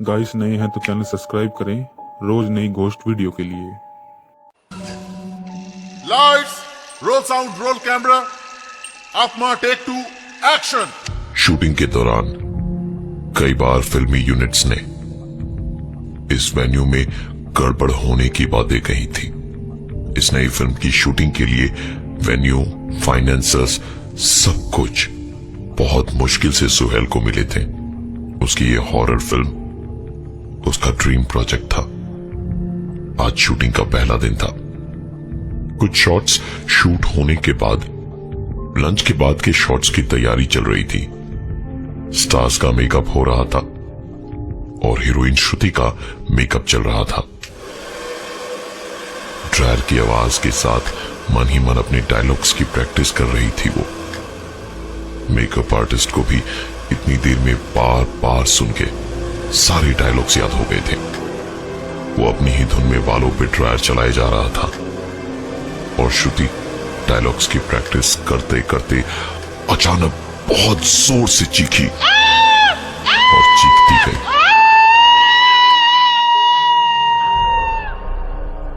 Guys नए हैं तो चैनल सब्सक्राइब करें रोज नई घोस्ट वीडियो के लिए। Lights, roll sound, roll camera. Afma take 2, action. Shooting के दौरान कई बार फिल्मी यूनिट्स ने इस वेन्यू में गड़बड़ होने की बातें कही थी। इस नई फिल्म की शूटिंग के लिए वेन्यू, फाइनेंसर्स, सब कुछ बहुत मुश्किल से सुहेल को मिले थे। उसकी ये हॉरर फिल्म उसका ड्रीम प्रोजेक्ट था। आज शूटिंग का पहला दिन था। कुछ शॉट्स शूट होने के बाद लंच के बाद के शॉट्स की तैयारी चल रही थी। स्टार्स का मेकअप हो रहा था और हीरोइन श्रुति का मेकअप चल रहा था। ड्रायर की आवाज के साथ मन ही मन अपने डायलॉग्स की प्रैक्टिस कर रही थी वो। मेकअप आर्टिस्ट को भी इतनी देर में बार बार सुन के सारे डायलॉग्स याद हो गए थे। वो अपनी ही धुन में बालों पे ड्रायर चलाए जा रहा था और श्रुति डायलॉग्स की प्रैक्टिस करते करते अचानक बहुत जोर से चीखी और चीखती गई।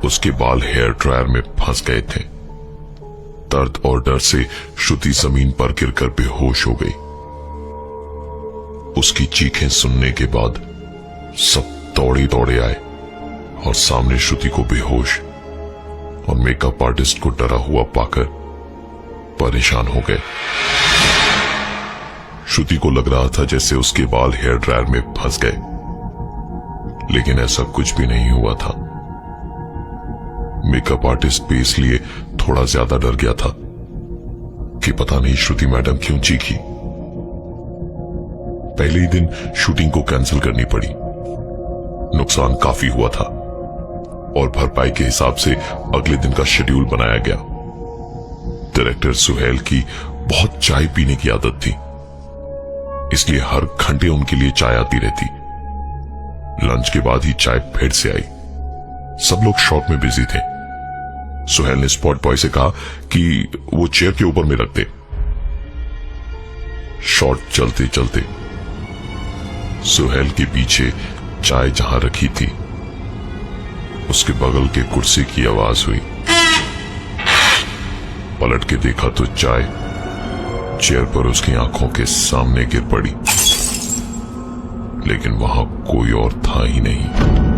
उसके बाल हेयर ड्रायर में फंस गए थे। दर्द और डर से श्रुति जमीन पर गिरकर बेहोश हो गई। उसकी चीखें सुनने के बाद सब दौड़े दौड़े आए और सामने श्रुति को बेहोश और मेकअप आर्टिस्ट को डरा हुआ पाकर परेशान हो गए। श्रुति को लग रहा था जैसे उसके बाल हेयर ड्रायर में फंस गए, लेकिन ऐसा कुछ भी नहीं हुआ था। मेकअप आर्टिस्ट भी इसलिए थोड़ा ज्यादा डर गया था कि पता नहीं श्रुति मैडम क्यों चीखी। पहले ही दिन शूटिंग को कैंसिल करनी पड़ी। नुकसान काफी हुआ था और भरपाई के हिसाब से अगले दिन का शेड्यूल बनाया गया। डायरेक्टर सुहेल की बहुत चाय पीने की आदत थी, इसलिए हर घंटे उनके लिए चाय आती रहती। लंच के बाद ही चाय फिर से आई। सब लोग शॉट में बिजी थे। सुहेल ने स्पॉट बॉय से कहा कि वो चेयर के ऊपर में रख दे। शॉट चलते चलते सुहेल के पीछे चाय जहां रखी थी उसके बगल के कुर्सी की आवाज हुई। पलट के देखा तो चाय चेयर पर उसकी आंखों के सामने गिर पड़ी, लेकिन वहां कोई और था ही नहीं।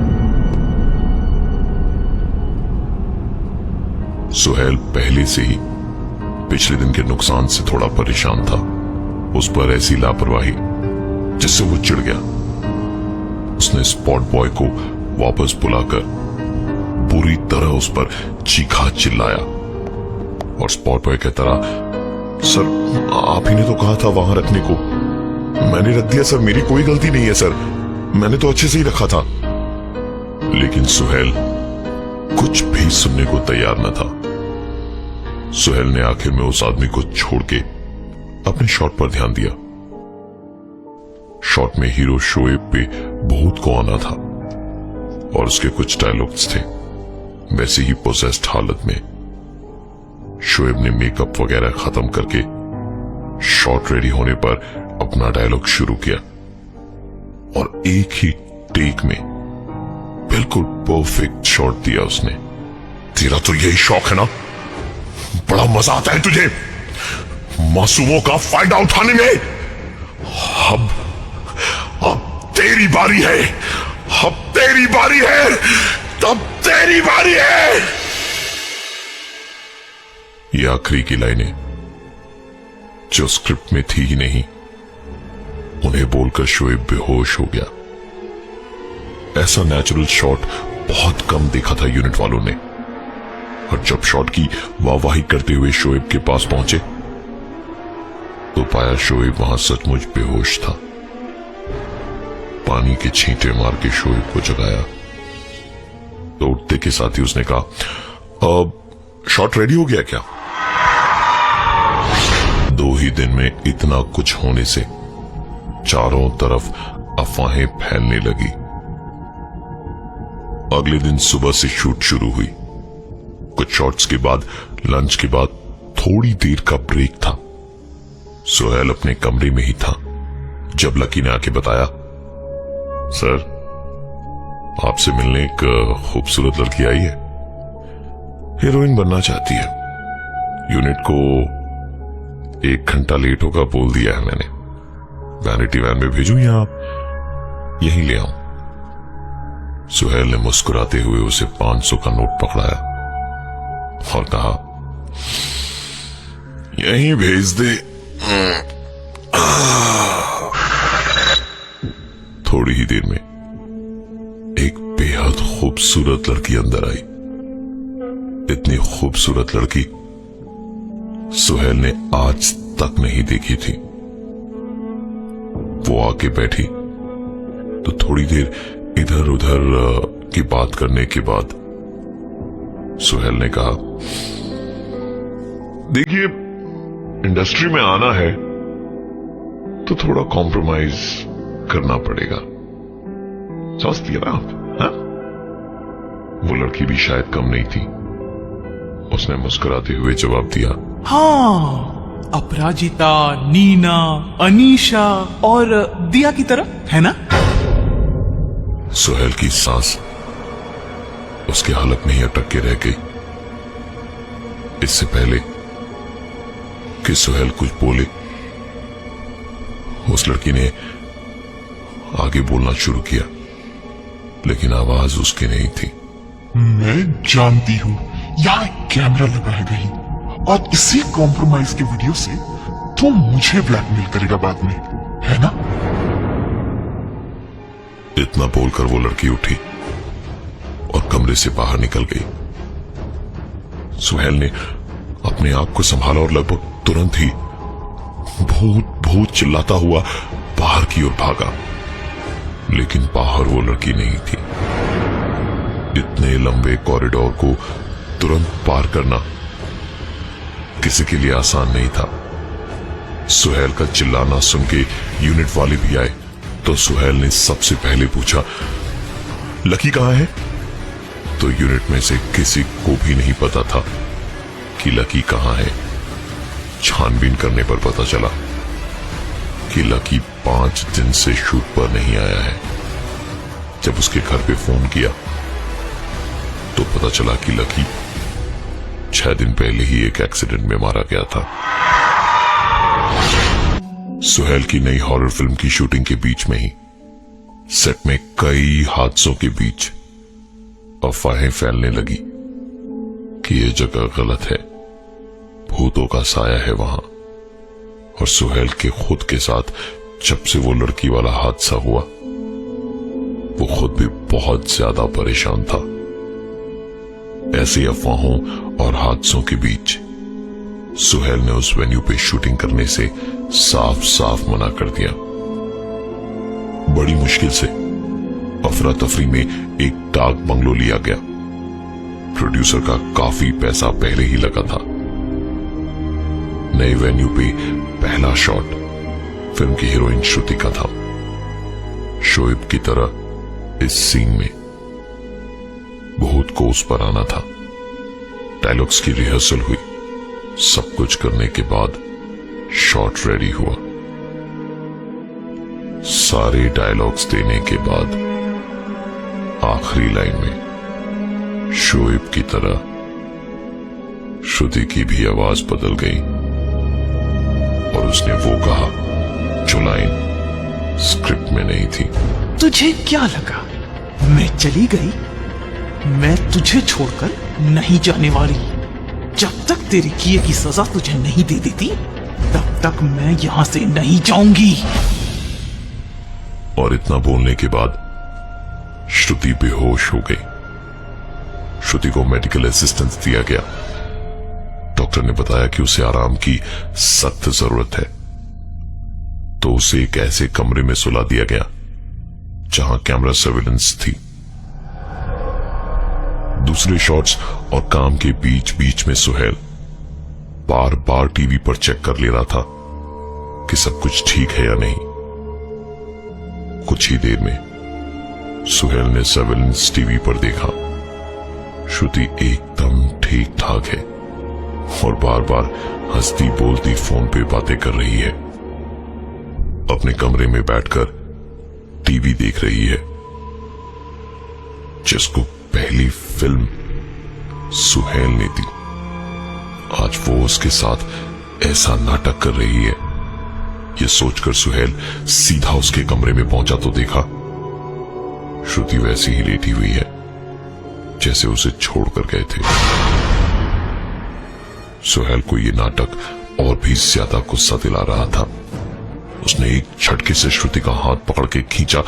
सुहेल पहले से ही पिछले दिन के नुकसान से थोड़ा परेशान था। उस पर ऐसी लापरवाही जिससे वो चिढ़ गया। उसने स्पॉट बॉय को वापस बुलाकर बुरी तरह उस पर चीखा चिल्लाया और स्पॉट बॉय कहता रहा, सर आप ही ने तो कहा था वहां रखने को, मैंने रख दिया सर, मेरी कोई गलती नहीं है सर, मैंने तो अच्छे से ही रखा था। लेकिन सुहेल कुछ भी सुनने को तैयार न था। सुहेल ने आखिर में उस आदमी को छोड़ के अपने शॉट पर ध्यान दिया। शॉट में हीरो शोएब पे भूत को आना था और उसके कुछ डायलॉग्स थे। वैसे ही पोसेस्ड हालत में शोएब ने मेकअप वगैरह खत्म करके शॉट रेडी होने पर अपना डायलॉग शुरू किया और एक ही टेक में बिल्कुल परफेक्ट शॉट दिया उसने। तेरा तो यही शौक है ना, बड़ा मजा आता है तुझे मासूमों का फायदा उठाने में। अब तेरी बारी है, अब तेरी बारी है, तब तेरी बारी है। ये आखिरी की लाइनें जो स्क्रिप्ट में थी ही नहीं, उन्हें बोलकर शोएब बेहोश हो गया। ऐसा नेचुरल शॉट बहुत कम देखा था यूनिट वालों ने, और जब शॉट की वाहवाही करते हुए शोएब के पास पहुंचे तो पाया शोएब वहां सचमुच बेहोश था। पानी के छींटे मार के शोएब को जगाया तो उठते के साथ ही उसने कहा, अब शॉट रेडी हो गया क्या? 2 ही दिन में इतना कुछ होने से चारों तरफ अफवाहें फैलने लगी। अगले दिन सुबह से शूट शुरू हुई। कुछ शॉट्स के बाद लंच के बाद थोड़ी देर का ब्रेक था सुहेल अपने कमरे में ही था जब लकी ने आके बताया, सर आपसे मिलने एक खूबसूरत लड़की आई है, हीरोइन बनना चाहती है, यूनिट को 1 घंटा लेट होगा बोल दिया है मैंने, वैनिटी वैन में भेजूं या आप यहीं ले आऊं? सुहेल ने मुस्कुराते हुए उसे 500 का नोट पकड़ाया और कहा, यहीं भेज दे। थोड़ी ही देर में एक बेहद खूबसूरत लड़की अंदर आई। इतनी खूबसूरत लड़की सुहेल ने आज तक नहीं देखी थी। वो आके बैठी तो थोड़ी देर इधर उधर की बात करने के बाद सुहेल ने कहा, देखिए इंडस्ट्री में आना है तो थोड़ा कॉम्प्रोमाइज करना पड़ेगा, समझती है ना आप? हाँ? वो लड़की भी शायद कम नहीं थी। उसने मुस्कुराते हुए जवाब दिया, हाँ, अपराजिता, नीना, अनीशा और दिया की तरह, है ना? सुहेल की सांस उसके हलक में ही अटक के रह गई। इससे पहले कि सुहेल कुछ बोले, उस लड़की ने आगे बोलना शुरू किया, लेकिन आवाज उसकी नहीं थी। मैं जानती हूँ यहाँ कैमरा लगाया गई और इसी कॉम्प्रोमाइज के वीडियो से तुम मुझे ब्लैकमेल करेगा बाद में, है ना? इतना बोलकर वो लड़की उठी और कमरे से बाहर निकल गई। सुहेल ने अपने आप को संभाला और लगभग तुरंत ही भूत भूत चिल्लाता हुआ बाहर की ओर भागा, लेकिन बाहर वो लड़की नहीं थी। इतने लंबे कॉरिडोर को तुरंत पार करना किसी के लिए आसान नहीं था। सुहेल का चिल्लाना सुन के यूनिट वाले भी आए तो सुहेल ने सबसे पहले पूछा, लकी कहां है? तो यूनिट में से किसी को भी नहीं पता था कि लकी कहां है। छानबीन करने पर पता चला कि लकी 5 दिन से शूट पर नहीं आया है। जब उसके घर पे फोन किया तो पता चला कि लकी 6 दिन पहले ही एक एक्सीडेंट में मारा गया था। सुहेल की नई हॉरर फिल्म की शूटिंग के बीच में ही सेट में कई हादसों के बीच अफवाहें फैलने लगी कि यह जगह गलत है, भूतों का साया है वहां। और सुहेल के खुद के साथ जब से वो लड़की वाला हादसा हुआ, वो खुद भी बहुत ज्यादा परेशान था। ऐसी अफवाहों और हादसों के बीच सुहेल ने उस वेन्यू पे शूटिंग करने से साफ साफ मना कर दिया। बड़ी मुश्किल से अफरा तफरी में एक डाक बंगलो लिया गया। प्रोड्यूसर का काफी पैसा पहले ही लगा था। नए वेन्यू पे पहला शॉट फिल्म की हीरोइन श्रुति का था। शोएब की तरह इस सीन में भूत को उस पर आना था। डायलॉग्स की रिहर्सल हुई। सब कुछ करने के बाद शॉट रेडी हुआ। सारे डायलॉग्स देने के बाद आखिरी लाइन में शोएब की तरह श्रुति की भी आवाज बदल गई और उसने वो कहा जो लाइन स्क्रिप्ट में नहीं थी। तुझे क्या लगा मैं चली गई? मैं तुझे छोड़कर नहीं जाने वाली। जब तक तेरे किए की सजा तुझे नहीं दे देती तब तक मैं यहां से नहीं जाऊंगी। और इतना बोलने के बाद श्रुति बेहोश हो गई। श्रुति को मेडिकल असिस्टेंस दिया गया। डॉक्टर ने बताया कि उसे आराम की सख्त जरूरत है, तो उसे एक ऐसे कमरे में सुला दिया गया जहां कैमरा सर्विलेंस थी। दूसरे शॉट्स और काम के बीच बीच में सुहेल बार बार टीवी पर चेक कर ले रहा था कि सब कुछ ठीक है या नहीं। कुछ ही देर में सुहेल ने सर्विलेंस टीवी पर देखा। श्रुति एकदम ठीक ठाक है और बार बार हंसती बोलती फोन पे बातें कर रही है। अपने कमरे में बैठकर टीवी देख रही है, जिसको पहली फिल्म सुहेल ने दी। आज वो उसके साथ ऐसा नाटक कर रही है। ये सोचकर सुहेल सीधा उसके कमरे में पहुंचा तो देखा श्रुति वैसी ही लेटी हुई है जैसे उसे छोड़कर गए थे। सुहेल को ये नाटक और भी ज्यादा गुस्सा दिला रहा था। उसने एक झटके से श्रुति का हाथ पकड़ के खींचा,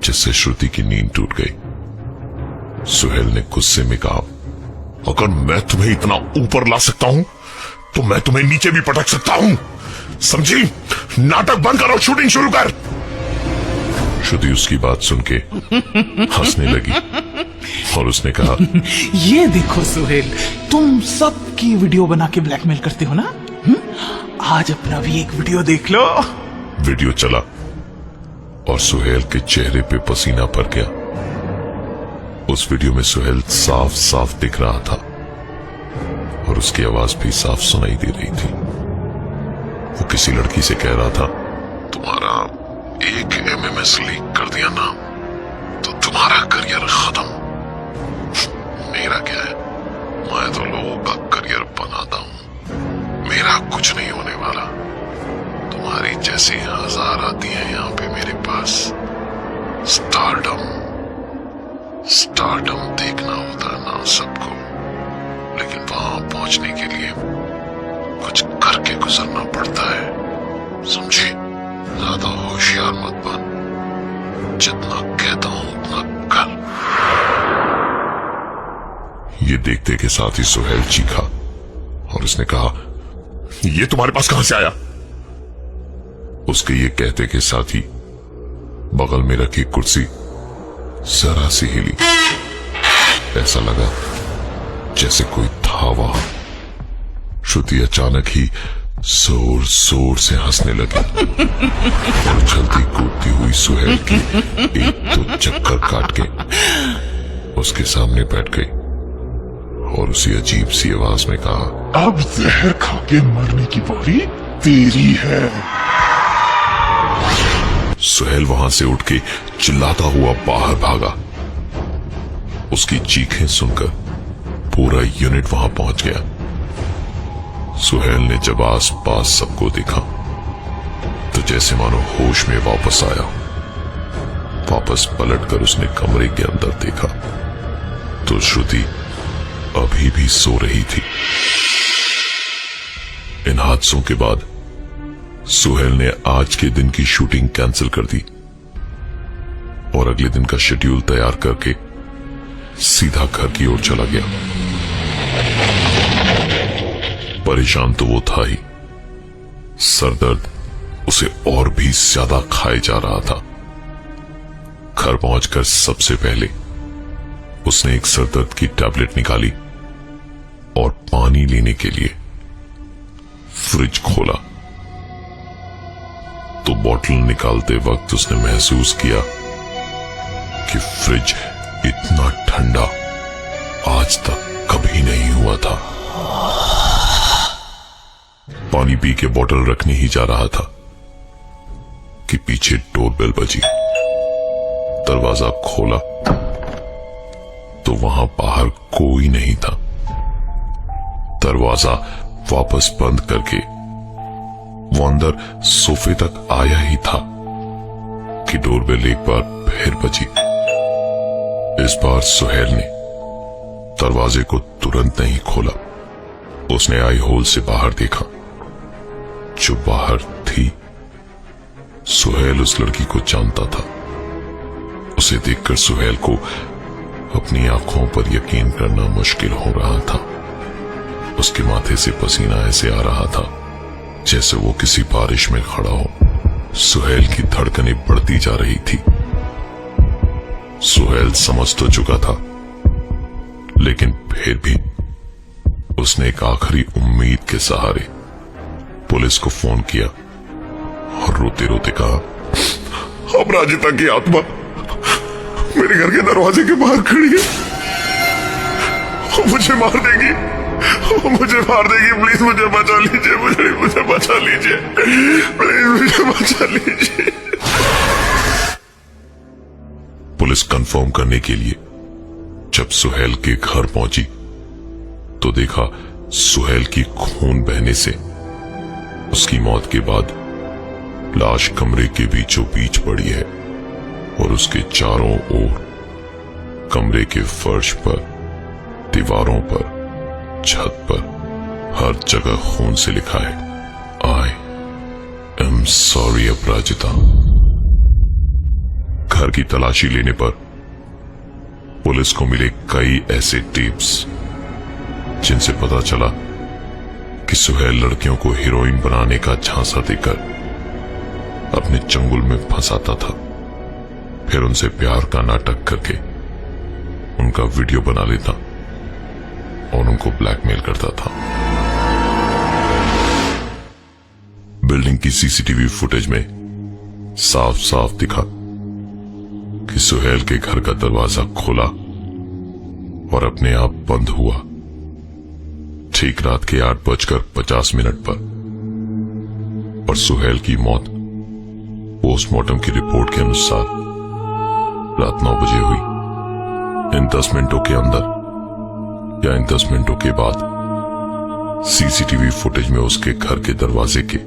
जिससे श्रुति की नींद टूट गई। सुहेल ने गुस्से में कहा, अगर मैं तुम्हें इतना ऊपर ला सकता हूं तो मैं तुम्हें नीचे भी पटक सकता हूं, समझी? नाटक बंद करो, शूटिंग शुरू कर। श्रुति उसकी बात सुन के हंसने लगी और उसने कहा, ये देखो सुहेल, तुम सबकी वीडियो बना के ब्लैकमेल करते हो ना? आज अपना भी एक वीडियो देख लो। वीडियो चला और सुहेल के चेहरे पे पसीना भर गया। उस वीडियो में सुहेल साफ साफ दिख रहा था और उसकी आवाज भी साफ सुनाई दे रही थी। वो किसी लड़की से कह रहा था, तुम्हारा एक MMS लीक कर दिया ना तो तुम्हारा करियर खत्म। मेरा क्या है, मैं तो लोगों का करियर बनाता हूं, मेरा कुछ नहीं होने वाला। तुम्हारी जैसी 1000 आती है यहाँ पे मेरे पास। स्टारडम देखना होता है ना सबको, लेकिन वहां पहुंचने के लिए कुछ करके गुजरना पड़ता है, समझे? ज्यादा होशियार मत बन, जितना कहता हूं उतना कर। ये देखते के साथ ही सुहेल चीखा और उसने कहा, ये तुम्हारे पास कहां से आया? उसके ये कहते के साथ ही बगल में रखी कुर्सी जरा सी हिली। ऐसा लगा जैसे कोई था वहां। श्रुति अचानक ही जोर जोर से हंसने लगी और चलती कूदती हुई सुहेल की एक दो चक्कर काट के उसके सामने बैठ गई और उसी अजीब सी आवाज में कहा, अब जहर खा के मरने की बारी तेरी है। सुहेल वहां से उठ के चिल्लाता हुआ बाहर भागा। उसकी चीखें सुनकर पूरा यूनिट वहां पहुंच गया। सुहेल ने जब आस पास सबको देखा तो जैसे मानो होश में वापस आया। वापस पलटकर उसने कमरे के अंदर देखा तो श्रुति अभी भी सो रही थी। इन हादसों के बाद सुहेल ने आज के दिन की शूटिंग कैंसिल कर दी और अगले दिन का शेड्यूल तैयार करके सीधा घर की ओर चला गया। परेशान तो वो था ही, सरदर्द उसे और भी ज्यादा खाए जा रहा था। घर पहुंचकर सबसे पहले उसने एक सरदर्द की टैबलेट निकाली और पानी लेने के लिए फ्रिज खोला तो बॉटल निकालते वक्त उसने महसूस किया कि फ्रिज इतना ठंडा आज तक कभी नहीं हुआ था। पानी पी के बॉटल रखने ही जा रहा था कि पीछे डोरबेल बजी। दरवाजा खोला तो वहां बाहर कोई नहीं था। दरवाजा वापस बंद करके वो अंदर सोफे तक आया ही था कि डोरबेल एक बार फिर बजी। इस बार सुहेल ने दरवाजे को तुरंत नहीं खोला। उसने आई होल से बाहर देखा। जो बाहर थी सुहेल उस लड़की को जानता था। उसे देखकर सुहेल को अपनी आंखों पर यकीन करना मुश्किल हो रहा था। उसके माथे से पसीना ऐसे आ रहा था जैसे वो किसी बारिश में खड़ा हो। सुहेल की धड़कनें बढ़ती जा रही थी। सुहेल समझ तो चुका था, लेकिन फिर भी उसने एक आखिरी उम्मीद के सहारे पुलिस को फोन किया और रोते रोते कहा, अपराजिता की आत्मा मेरे घर के दरवाजे के बाहर खड़ी है, मुझे मार देगी, मुझे मार देगी। प्लीज मुझे बचा लीजिए, मुझे बचा लीजिए, प्लीज मुझे चलिए। पुलिस कंफर्म करने के लिए जब सुहेल के घर पहुंची तो देखा सुहेल की खून बहने से उसकी मौत के बाद लाश कमरे के बीचों बीच पड़ी है और उसके चारों ओर कमरे के फर्श पर, दीवारों पर, छत पर हर जगह खून से लिखा है आई एम सॉरी अपराजिता। घर की तलाशी लेने पर पुलिस को मिले कई ऐसे टिप्स जिनसे पता चला कि सुहेल लड़कियों को हीरोइन बनाने का झांसा देकर अपने चंगुल में फंसाता था, फिर उनसे प्यार का नाटक करके उनका वीडियो बना लेता और उनको ब्लैकमेल करता था। बिल्डिंग की सीसीटीवी फुटेज में साफ साफ दिखा कि सुहेल के घर का दरवाजा खोला और अपने आप बंद हुआ ठीक रात के 8:50 पर और सुहेल की मौत पोस्टमार्टम की रिपोर्ट के अनुसार रात 9 बजे हुई। इन 10 मिनटों के अंदर या इन 10 मिनटों के बाद सीसीटीवी फुटेज में उसके घर के दरवाजे के